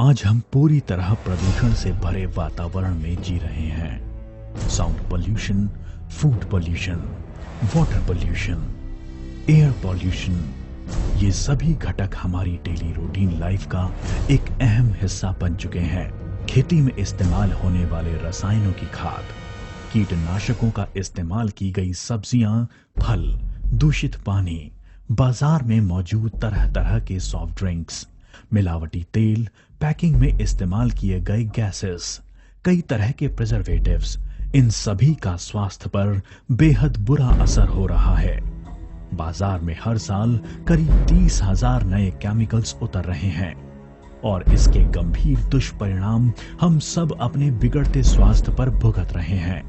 आज हम पूरी तरह प्रदूषण से भरे वातावरण में जी रहे हैं। Sound pollution, food pollution, water pollution, air pollution, ये सभी घटक हमारी डेली रूटीन लाइफ का एक अहम हिस्सा बन चुके हैं। खेती में इस्तेमाल होने वाले रसायनों की खाद, कीटनाशकों का इस्तेमाल की गई सब्जियां, फल, दूषित पानी, बाजार में मौजूद तरह तरह के सॉफ्ट ड्रिंक्स, मिलावटी तेल, पैकिंग में इस्तेमाल किए गए गैसेस, कई तरह के प्रिजर्वेटिव्स, इन सभी का स्वास्थ्य पर बेहद बुरा असर हो रहा है। बाजार में हर साल करीब 30,000 नए केमिकल्स उतर रहे हैं और इसके गंभीर दुष्परिणाम हम सब अपने बिगड़ते स्वास्थ्य पर भुगत रहे हैं।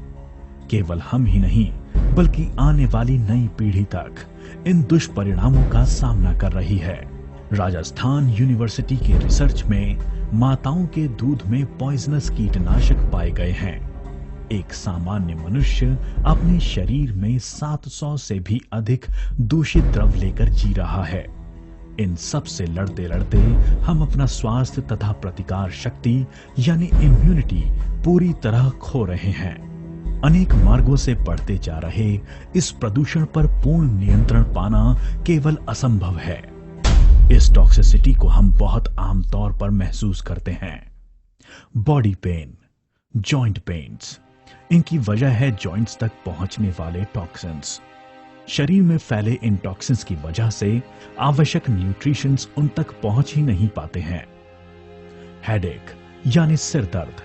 केवल हम ही नहीं बल्कि आने वाली नई पीढ़ी तक इन दुष्परिणामों का सामना कर रही है। राजस्थान यूनिवर्सिटी के रिसर्च में माताओं के दूध में पॉइजनस कीटनाशक पाए गए हैं। एक सामान्य मनुष्य अपने शरीर में 700 से भी अधिक दूषित द्रव लेकर जी रहा है। इन सब से लड़ते लड़ते हम अपना स्वास्थ्य तथा प्रतिकार शक्ति यानी इम्यूनिटी पूरी तरह खो रहे हैं। अनेक मार्गों से बढ़ते जा रहे इस प्रदूषण पर पूर्ण नियंत्रण पाना केवल असंभव है। इस टॉक्सिसिटी को हम बहुत आम तौर पर महसूस करते हैं। बॉडी पेन, जॉइंट पेन्स, इनकी वजह है जॉइंट्स तक पहुंचने वाले टॉक्सिन्स। शरीर में फैले इन टॉक्सिन्स की वजह से आवश्यक न्यूट्रिशंस उन तक पहुंच ही नहीं पाते हैं। हेडेक यानी सिर दर्द,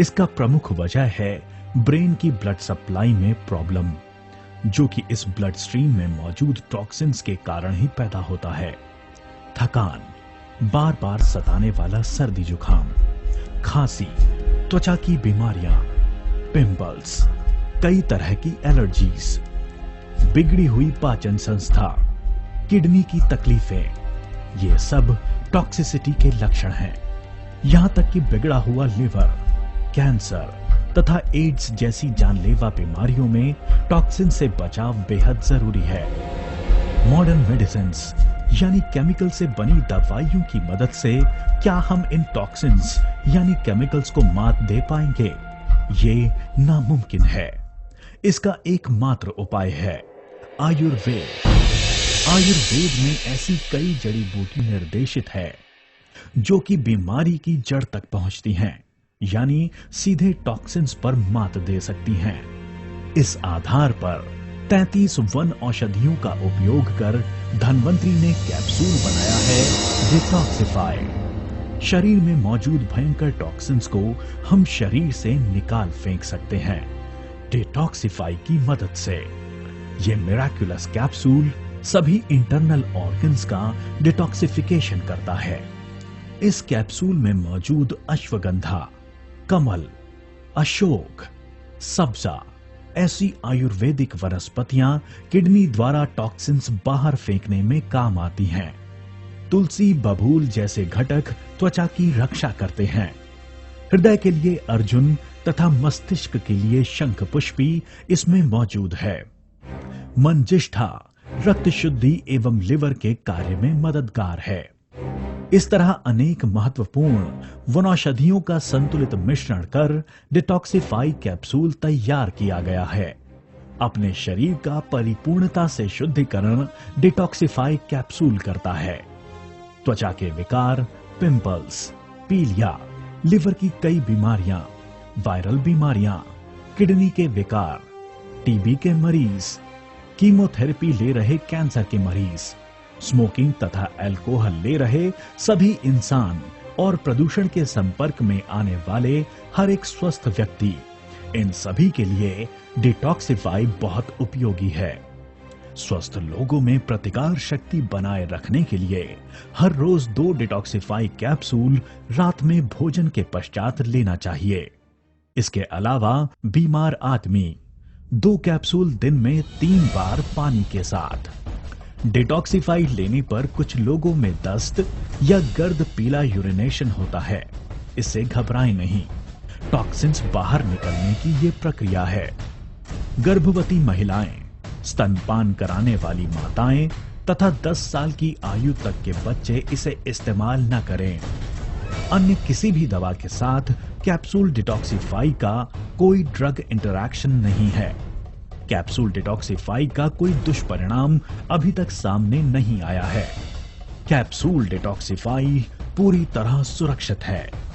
इसका प्रमुख वजह है ब्रेन की ब्लड सप्लाई में प्रॉब्लम, जो कि इस ब्लड स्ट्रीम में मौजूद टॉक्सिन्स के कारण ही पैदा होता है। थकान, बार बार सताने वाला सर्दी जुकाम, खांसी, त्वचा की बीमारियां, पिंपल्स, कई तरह की एलर्जीज, बिगड़ी हुई पाचन संस्था, किडनी की तकलीफें, ये सब टॉक्सिसिटी के लक्षण हैं। यहां तक कि बिगड़ा हुआ लिवर, कैंसर तथा एड्स जैसी जानलेवा बीमारियों में टॉक्सिन से बचाव बेहद जरूरी है। मॉडर्न मेडिसिन यानी केमिकल से बनी दवाइयों की मदद से क्या हम इन टॉक्सिन्स यानी केमिकल्स को मात दे पाएंगे? ये नामुमकिन है। इसका एकमात्र उपाय है आयुर्वेद। आयुर्वेद में ऐसी कई जड़ी बूटी निर्देशित है जो कि बीमारी की जड़ तक पहुंचती हैं, यानी सीधे टॉक्सिन्स पर मात दे सकती हैं। इस आधार पर 33 वन औषधियों का उपयोग कर धन्वंतरी ने कैप्सूल बनाया है डिटॉक्सिफाई। शरीर में मौजूद भयंकर टॉक्सिन्स को हम शरीर से निकाल फेंक सकते हैं डिटॉक्सिफाई की मदद से। यह मिराक्युलस कैप्सूल सभी इंटरनल ऑर्गन्स का डिटॉक्सिफिकेशन करता है। इस कैप्सूल में मौजूद अश्वगंधा, कमल, अशोक, सब्जा ऐसी आयुर्वेदिक वनस्पतियां किडनी द्वारा टॉक्सिन्स बाहर फेंकने में काम आती हैं। तुलसी, बबूल जैसे घटक त्वचा की रक्षा करते हैं। हृदय के लिए अर्जुन तथा मस्तिष्क के लिए शंखपुष्पी इसमें मौजूद है। मंजिष्ठा रक्त शुद्धि एवं लिवर के कार्य में मददगार है। इस तरह अनेक महत्वपूर्ण वनौषधियों का संतुलित मिश्रण कर डिटॉक्सिफाई कैप्सूल तैयार किया गया है। अपने शरीर का परिपूर्णता से शुद्धिकरण डिटॉक्सिफाई कैप्सूल करता है। त्वचा के विकार, पिंपल्स, पीलिया, लिवर की कई बीमारियां, वायरल बीमारियां, किडनी के विकार, टीबी के मरीज, कीमोथेरेपी ले रहे कैंसर के मरीज, स्मोकिंग तथा अल्कोहल ले रहे सभी इंसान और प्रदूषण के संपर्क में आने वाले हर एक स्वस्थ व्यक्ति, इन सभी के लिए डिटॉक्सिफाई बहुत उपयोगी है। स्वस्थ लोगों में प्रतिकार शक्ति बनाए रखने के लिए हर रोज 2 डिटॉक्सिफाई कैप्सूल रात में भोजन के पश्चात लेना चाहिए। इसके अलावा बीमार आदमी 2 कैप्सूल दिन में 3 बार पानी के साथ। डिटॉक्सिफाई लेने पर कुछ लोगों में दस्त या गर्द पीला यूरिनेशन होता है। इससे घबराएं नहीं, टॉक्सिन्स बाहर निकलने की ये प्रक्रिया है। गर्भवती महिलाएं, स्तनपान कराने वाली माताएं तथा 10 साल की आयु तक के बच्चे इसे इस्तेमाल न करें। अन्य किसी भी दवा के साथ कैप्सूल डिटॉक्सिफाई का कोई ड्रग इंटरैक्शन नहीं है। कैप्सूल डिटॉक्सिफाई का कोई दुष्परिणाम अभी तक सामने नहीं आया है। कैप्सूल डिटॉक्सिफाई पूरी तरह सुरक्षित है।